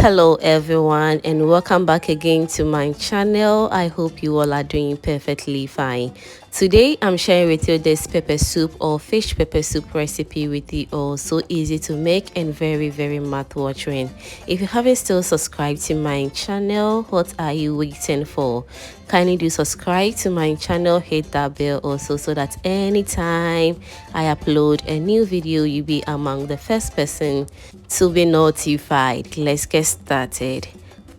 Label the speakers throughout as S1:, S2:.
S1: Hello everyone, and welcome back again to my channel. I hope you all are doing perfectly fine. Today I'm sharing with you this pepper soup or fish pepper soup recipe with you all. So easy to make and very mouth-watering. If you haven't still subscribed to my channel, what are you waiting for? Kindly do subscribe to my channel, hit that bell also, so that anytime I upload a new video, you'll be among the first person to be notified. Let's get started.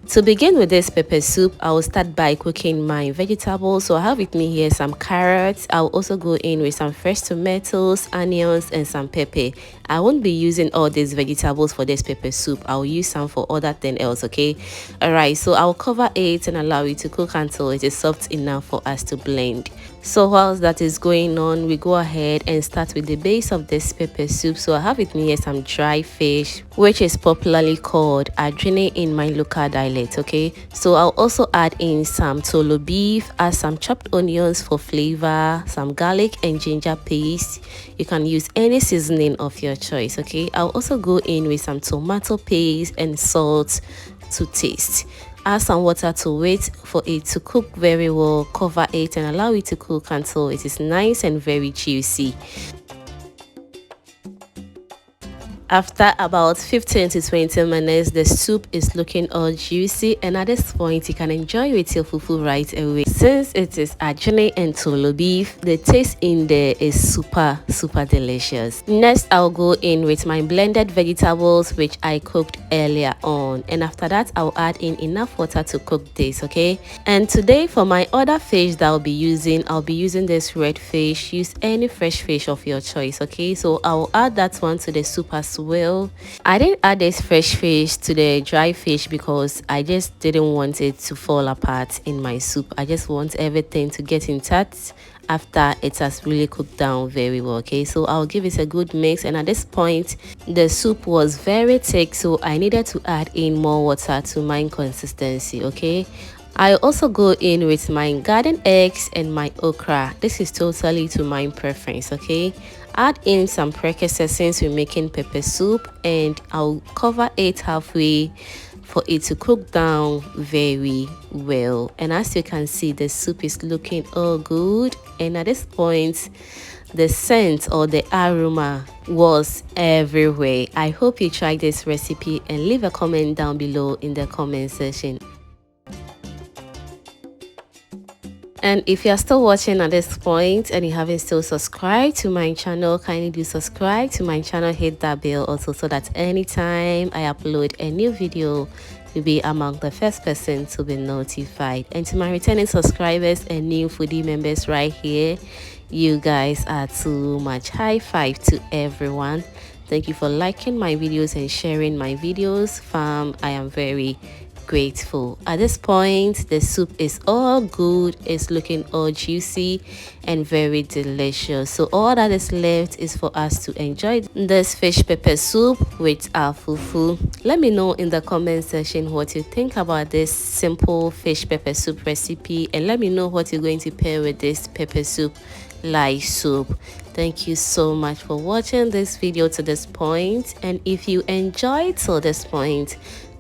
S1: To begin with this pepper soup, I will start by cooking my vegetables. So I have with me here some carrots. I'll also go in with some fresh tomatoes, onions, and some pepper. I won't be using all these vegetables for this pepper soup. I'll use some for other thing else, okay? Alright, so I'll cover it and allow it to cook until it is soft enough for us to blend. So whilst that is going on, we go ahead and start with the base of this pepper soup. So I have with me here some dry fish, which is popularly called adjine in my local dialect, okay? So I'll also add in some tolo beef, add some chopped onions for flavor, some garlic and ginger paste. You can use any seasoning of your choice, okay? I'll also go in with some tomato paste and salt to taste. Add some water to it for it to cook very well. Cover it and allow it to cook until it is nice and very juicy. After about 15 to 20 minutes, the soup is looking all juicy, and at this point you can enjoy with your fufu right away. Since it is adjine and tolo beef, the taste in there is super delicious. Next, I'll go in with my blended vegetables which I cooked earlier on, and after that I'll add in enough water to cook this, okay? And today for my other fish that I'll be using this red fish. Use any fresh fish of your choice, okay? So I'll add that one to the soup as well. I didn't add this fresh fish to the dry fish because I just didn't want it to fall apart in my soup. I just want everything to get intact after it has really cooked down very well, okay? So I'll give it a good mix, and at this point the soup was very thick, so I needed to add in more water to my consistency, okay? I also go in with my garden eggs and my okra. This is totally to my preference, okay? Add in some precursor since we're making pepper soup, and I'll cover it halfway for it to cook down very well. And as you can see, the soup is looking all good, and at this point the scent or the aroma was everywhere. I hope you try this recipe and leave a comment down below in the comment section. And if you are still watching at this point and you haven't still subscribed to my channel, kindly do subscribe to my channel, hit that bell also, so that anytime I upload a new video, you'll be among the first person to be notified. And to my returning subscribers and new foodie members right here, you guys are too much. High five to everyone. Thank you for liking my videos and sharing my videos, fam. I am very grateful. At this point the soup is all good, it's looking all juicy and very delicious. So all that is left is for us to enjoy this fish pepper soup with our fufu. Let me know in the comment section what you think about this simple fish pepper soup recipe, and let me know what you're going to pair with this pepper soup like soup. Thank you so much for watching this video to this point, and if you enjoyed till this point,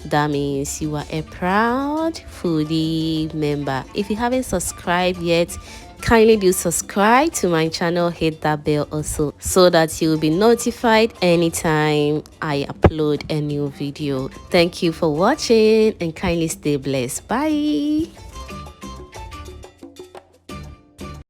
S1: that means you are a proud foodie member. If you haven't subscribed yet, kindly do subscribe to my channel, hit that bell also, so that you will be notified anytime I upload a new video. Thank you for watching and kindly stay blessed. Bye.